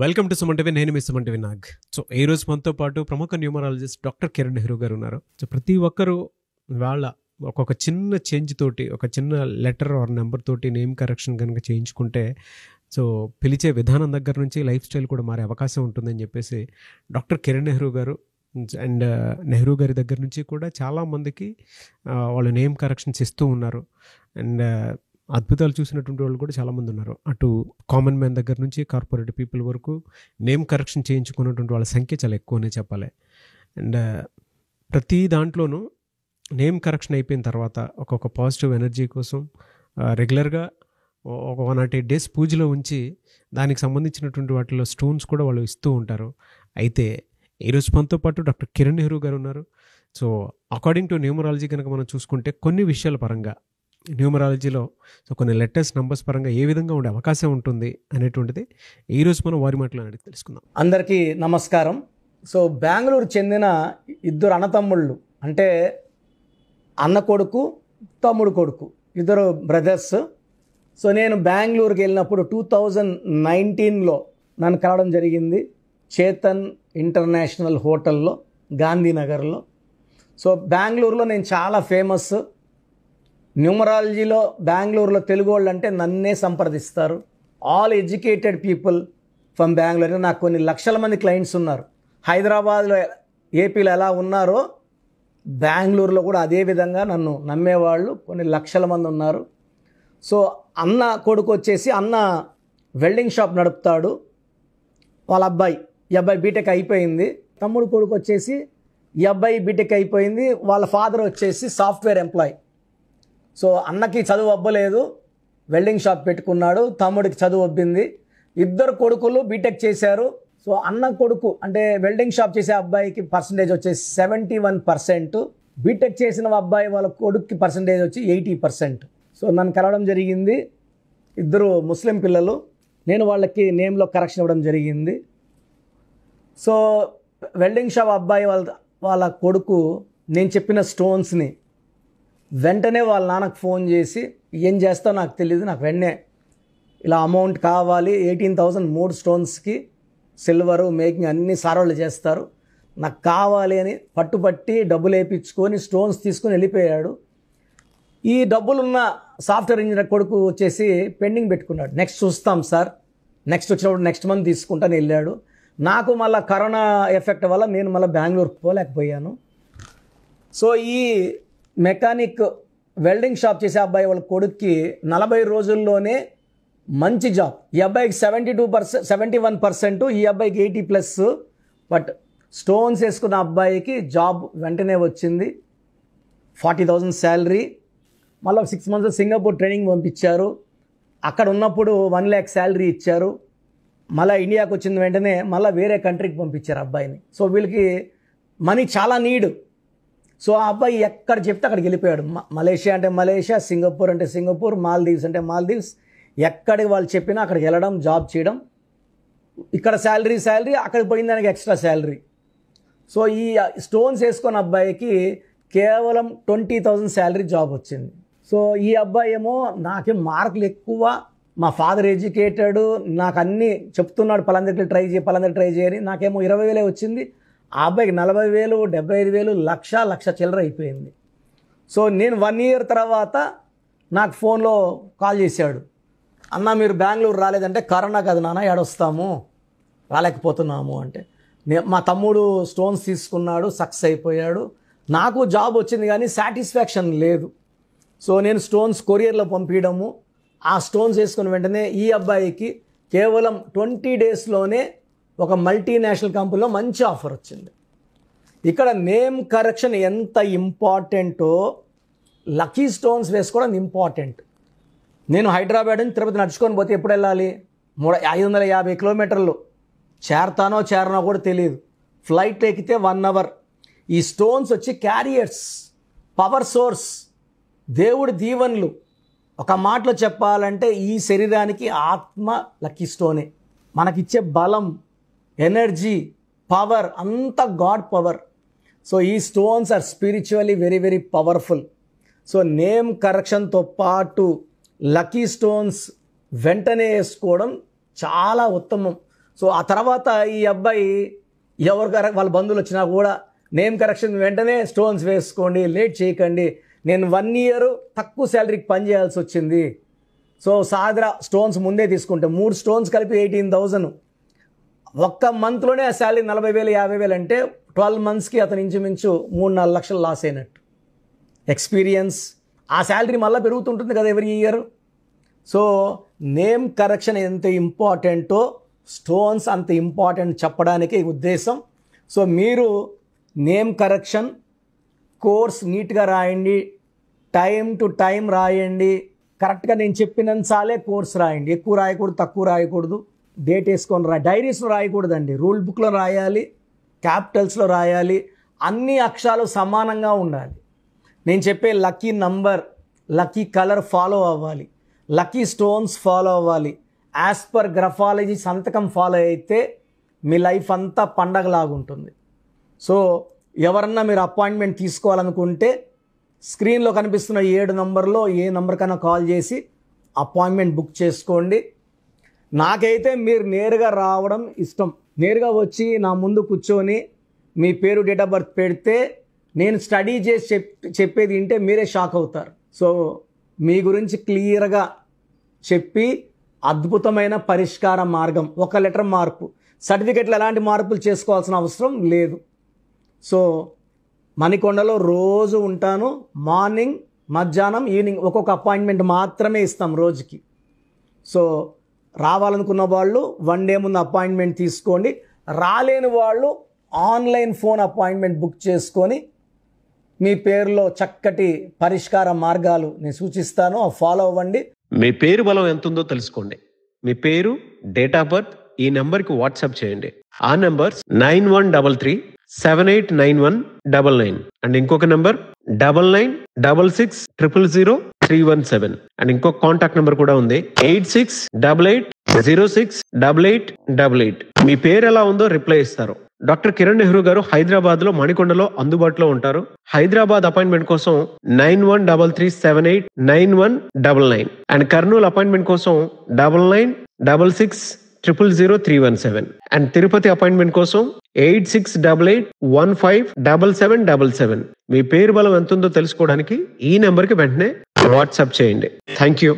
Welcome to Suman TV. నేను మీ Suman TV Nag. So ఈ రోజు మనతో పాటు ప్రముఖ న్యూమరాలజిస్ట్ డాక్టర్ కిరణ్ నెహ్రూ గారు ఉన్నారు. సో ప్రతి ఒక్కరూ వాళ్ళ ఒక్కొక్క చిన్న చేంజ్ తోటి, ఒక చిన్న లెటర్ ఆర్ నెంబర్ తోటి నేమ్ కరెక్షన్ కనుక చేయించుకుంటే సో పిలిచే విధానం దగ్గర నుంచి లైఫ్ స్టైల్ కూడా మారే అవకాశం ఉంటుందని చెప్పేసి డాక్టర్ కిరణ్ నెహ్రూ గారు అండ్ నెహ్రూ గారి దగ్గర నుంచి కూడా చాలామందికి వాళ్ళు నేమ్ కరెక్షన్స్ ఇస్తూ ఉన్నారు. అండ్ అద్భుతాలు చూసినటువంటి వాళ్ళు కూడా చాలామంది ఉన్నారు. అటు కామన్ మ్యాన్ దగ్గర నుంచి కార్పొరేట్ పీపుల్ వరకు నేమ్ కరెక్షన్ చేయించుకున్నటువంటి వాళ్ళ సంఖ్య చాలా ఎక్కువనే చెప్పాలి. అండ్ ప్రతి దాంట్లోనూ నేమ్ కరెక్షన్ అయిపోయిన తర్వాత ఒక్కొక్క పాజిటివ్ ఎనర్జీ కోసం రెగ్యులర్గా ఒక 108 days పూజలో ఉంచి దానికి సంబంధించినటువంటి వాటిలో స్టోన్స్ కూడా వాళ్ళు ఇస్తూ ఉంటారు. అయితే ఈరోజు మనతో పాటు డాక్టర్ కిరణ్ నెహ్రూ గారు ఉన్నారు. సో అకార్డింగ్ టు న్యూమరాలజీ కనుక మనం చూసుకుంటే కొన్ని విషయాల పరంగా న్యూమరాలజీలో సో కొన్ని లెటర్స్ నంబర్స్ పరంగా ఏ విధంగా ఉండే అవకాశం ఉంటుంది అనేటువంటిది ఈరోజు మనం వారి మాటలో అడిగి తెలుసుకుందాం. అందరికీ నమస్కారం. సో బెంగళూరు చెందిన ఇద్దరు అన్నతమ్ముళ్ళు, అంటే అన్న కొడుకు తమ్ముడు కొడుకు, ఇద్దరు బ్రదర్స్. సో నేను బెంగళూరుకి వెళ్ళినప్పుడు 2019లో నన్ను కలవడం జరిగింది చేతన్ ఇంటర్నేషనల్ హోటల్లో గాంధీనగర్లో. సో బెంగళూరులో నేను చాలా ఫేమస్. న్యూమరాలజీలో బెంగళూరులో తెలుగు వాళ్ళు అంటే నన్నే సంప్రదిస్తారు. All educated people from Bengaluru. నాకు కొన్ని లక్షల మంది క్లయింట్స్ ఉన్నారు. హైదరాబాద్లో, ఏపీలో ఎలా ఉన్నారో బెంగళూరులో కూడా అదే విధంగా నన్ను నమ్మేవాళ్ళు కొన్ని లక్షల మంది ఉన్నారు. సో అన్న కొడుకు వచ్చేసి అన్న వెల్డింగ్ షాప్ నడుపుతాడు. వాళ్ళ అబ్బాయి, ఈ అబ్బాయి బీటెక్ అయిపోయింది. తమ్ముడు కొడుకు వచ్చేసి ఈ అబ్బాయి బీటెక్ అయిపోయింది. వాళ్ళ ఫాదర్ వచ్చేసి సాఫ్ట్వేర్ ఎంప్లాయ్. సో అన్నకి చదువు అవ్వలేదు, వెల్డింగ్ షాప్ పెట్టుకున్నాడు. తమ్ముడికి చదువు అబ్బింది. ఇద్దరు కొడుకులు బీటెక్ చేశారు. సో అన్న కొడుకు అంటే వెల్డింగ్ షాప్ చేసే అబ్బాయికి పర్సంటేజ్ వచ్చేసి 71%, బీటెక్ చేసిన అబ్బాయి వాళ్ళ కొడుక్కి పర్సంటేజ్ వచ్చి 80%. సో నన్ను కలవడం జరిగింది. ఇద్దరు ముస్లిం పిల్లలు. నేను వాళ్ళకి నేమ్లో కరెక్షన్ ఇవ్వడం జరిగింది. సో వెల్డింగ్ షాప్ అబ్బాయి వాళ్ళ కొడుకు నేను చెప్పిన స్టోన్స్ని వెంటనే వాళ్ళ నాన్నకు ఫోన్ చేసి, ఏం చేస్తావు నాకు తెలియదు, నాకు వెంటనే ఇలా అమౌంట్ కావాలి, 18,000 3 స్టోన్స్కి, సిల్వరు మేకింగ్ అన్నీ సారోళ్ళు చేస్తారు, నాకు కావాలి అని పట్టుబట్టి డబ్బులు వేయించుకొని స్టోన్స్ తీసుకొని వెళ్ళిపోయాడు. ఈ డబ్బులున్న సాఫ్ట్వేర్ ఇంజనీర్ కొడుకు వచ్చేసి పెండింగ్ పెట్టుకున్నాడు. నెక్స్ట్ చూస్తాం సార్, నెక్స్ట్ వచ్చినప్పుడు నెక్స్ట్ మంత్ తీసుకుంటాను వెళ్ళాడు. నాకు మళ్ళీ కరోనా ఎఫెక్ట్ వల్ల నేను మళ్ళీ బెంగళూరుకు పోలేకపోయాను. సో ఈ మెకానిక్ వెల్డింగ్ షాప్ చేసే అబ్బాయి వాళ్ళ కొడుక్కి 40 రోజుల్లోనే మంచి జాబ్. ఈ అబ్బాయికి 71%, ఈ అబ్బాయికి 80+. బట్ స్టోన్స్ వేసుకున్న అబ్బాయికి జాబ్ వెంటనే వచ్చింది. 40,000 శాలరీ. మళ్ళీ 6 months సింగపూర్ ట్రైనింగ్ పంపించారు. అక్కడ ఉన్నప్పుడు 1 lakh శాలరీ ఇచ్చారు. మళ్ళీ ఇండియాకి వచ్చిన వెంటనే మళ్ళీ వేరే కంట్రీకి పంపించారు అబ్బాయిని. సో వీళ్ళకి మనీ చాలా నీడ్. సో ఆ అబ్బాయి ఎక్కడ చెప్తే అక్కడికి వెళ్ళిపోయాడు. మలేషియా అంటే మలేషియా, సింగపూర్ అంటే సింగపూర్, మాల్దీవ్స్ అంటే మాల్దీవ్స్, ఎక్కడికి వాళ్ళు చెప్పినా అక్కడికి వెళ్ళడం, జాబ్ చేయడం. ఇక్కడ శాలరీ, అక్కడికి పోయిన దానికి ఎక్స్ట్రా శాలరీ. సో ఈ స్టోన్స్ వేసుకున్న అబ్బాయికి కేవలం 20,000 శాలరీ జాబ్ వచ్చింది. సో ఈ అబ్బాయి ఏమో నాకేం మార్కులు ఎక్కువ, మా ఫాదర్ ఎడ్యుకేటెడ్, నాకు అన్నీ చెప్తున్నాడు, పలాందరికి ట్రై చేయని. నాకేమో 20,000 వచ్చింది. ఆ అబ్బాయికి 40,000, 75,000, లక్ష చిల్లర అయిపోయింది. సో నేను 1 year తర్వాత నాకు ఫోన్లో కాల్ చేశాడు. అన్న మీరు బెంగళూరు రాలేదంటే, కరోనా కదా నాన్న, ఏడొస్తాము, రాలేకపోతున్నాము అంటే. మా తమ్ముడు స్టోన్స్ తీసుకున్నాడు, సక్సెస్ అయిపోయాడు. నాకు జాబ్ వచ్చింది కానీ సాటిస్ఫాక్షన్ లేదు. సో నేను స్టోన్స్ కొరియర్లో పంపించడము, ఆ స్టోన్స్ వేసుకున్న వెంటనే ఈ అబ్బాయికి కేవలం 20 daysలోనే ఒక మల్టీనేషనల్ కంపెనీలో మంచి ఆఫర్ వచ్చింది. ఇక్కడ నేమ్ కరెక్షన్ ఎంత ఇంపార్టెంటో లక్కీ స్టోన్స్ వేసుకోవడం ఇంపార్టెంట్. నేను హైదరాబాద్ నుంచి తిరుపతి నడుచుకొని పోతే ఎప్పుడు వెళ్ళాలి? 550 kilometers. చేరనో కూడా తెలియదు. ఫ్లైట్ ఎక్కితే 1 hour. ఈ స్టోన్స్ వచ్చి క్యారియర్స్, పవర్ సోర్స్, దేవుడి దీవెనలు. ఒక మాటలో చెప్పాలంటే ఈ శరీరానికి ఆత్మ లక్కీ స్టోనే. మనకిచ్చే బలం, ఎనర్జీ, పవర్ అంతా గాడ్ పవర్. సో ఈ stones are spiritually very very powerful. So name కరెక్షన్తో పాటు లక్కీ స్టోన్స్ వెంటనే వేసుకోవడం చాలా ఉత్తమం. సో ఆ తర్వాత ఈ అబ్బాయి వాళ్ళ బంధువులు వచ్చినా కూడా నేమ్ కరెక్షన్ వెంటనే స్టోన్స్ వేసుకోండి, లేట్ చేయకండి, నేను 1 year తక్కువ శాలరీకి పని చేయాల్సి వచ్చింది. సో సాదరా స్టోన్స్ ముందే తీసుకుంటే 3 స్టోన్స్ కలిపి 18,000. ఒక్క మంత్లోనే ఆ శాలరీ 40,000 50,000 అంటే 12 monthsకి అతను ఇంచుమించు 3-4 లక్షలు లాస్ అయినట్టు. ఎక్స్పీరియన్స్, ఆ శాలరీ మళ్ళీ పెరుగుతుంటుంది కదా every year. So name correction ఎంత ఇంపార్టెంటో స్టోన్స్ అంత ఇంపార్టెంట్ చెప్పడానికి ఉద్దేశం. సో మీరు నేమ్ కరెక్షన్ కోర్స్ నీట్గా రాయండి, టైం టు టైం రాయండి, కరెక్ట్గా నేను చెప్పినంత చాలే కోర్స్ రాయండి, ఎక్కువ రాయకూడదు తక్కువ రాయకూడదు, డేట్ వేసుకొని డైరీస్లో రాయకూడదండి, రూల్ బుక్లో రాయాలి, క్యాపిటల్స్లో రాయాలి, అన్ని అక్షరాలు సమానంగా ఉండాలి. నేను చెప్పే lucky number, lucky colour follow అవ్వాలి, లక్కీ స్టోన్స్ ఫాలో అవ్వాలి, యాజ్ పర్ గ్రఫాలజీ సంతకం ఫాలో అయితే మీ లైఫ్ అంతా పండగలాగుంటుంది. సో ఎవరన్నా మీరు అపాయింట్మెంట్ తీసుకోవాలనుకుంటే స్క్రీన్లో కనిపిస్తున్న 7 నంబర్లో ఏ నంబర్ కన్నా కాల్ చేసి అపాయింట్మెంట్ బుక్ చేసుకోండి. నాకైతే మీరు నేరుగా రావడం ఇష్టం. నేరుగా వచ్చి నా ముందు కూర్చొని మీ పేరు, డేట్ ఆఫ్ బర్త్ పెడితే నేను స్టడీ చేసి చెప్పేది వింటే మీరే షాక్ అవుతారు. సో మీ గురించి క్లియర్గా చెప్పి అద్భుతమైన పరిష్కార మార్గం, ఒక లెటర్ మార్పు, సర్టిఫికెట్లో ఎలాంటి మార్పులు చేసుకోవాల్సిన అవసరం లేదు. సో మణికొండలో రోజు ఉంటాను, మార్నింగ్, మధ్యాహ్నం, ఈవినింగ్ ఒక్కొక్క అపాయింట్మెంట్ మాత్రమే ఇస్తాం రోజుకి. సో రావాలనుకున్న వాళ్ళు 1 day ముందు అపాయింట్మెంట్ తీసుకోండి, రాలేని వాళ్ళు ఆన్లైన్ ఫోన్ అపాయింట్మెంట్ బుక్ చేసుకొని మీ పేరులో చక్కటి పరిష్కార మార్గాలు నేను సూచిస్తాను, ఫాలో అవ్వండి. మీ పేరు బలం ఎంత ఉందో తెలుసుకోండి. మీ పేరు, డేట్ ఆఫ్ బర్త్ ఈ నెంబర్కి వాట్సాప్ చేయండి. ఆ నెంబర్ 9133789199 అండ్ ఇంకొక నెంబర్ 9966000317 అండ్ ఇంకొక కాంటాక్ట్ నెంబర్ కూడా ఉంది 8688068888. మీ పేరు ఎలా ఉందో రిప్లై ఇస్తారు. డాక్టర్ కిరణ్ నెహ్రూ గారు హైదరాబాద్ లో మణికొండలో అందుబాటులో ఉంటారు. హైదరాబాద్ అపాయింట్మెంట్ కోసం 9133789199 అండ్ కర్నూలు అపాయింట్మెంట్ కోసం 9966000317 అండ్ తిరుపతి అపాయింట్మెంట్ కోసం 8688157777. మీ పేరు బలం ఎంత ఉందో తెలుసుకోవడానికి ఈ నెంబర్కి వెంటనే వాట్సాప్ చేయండి. Thank you.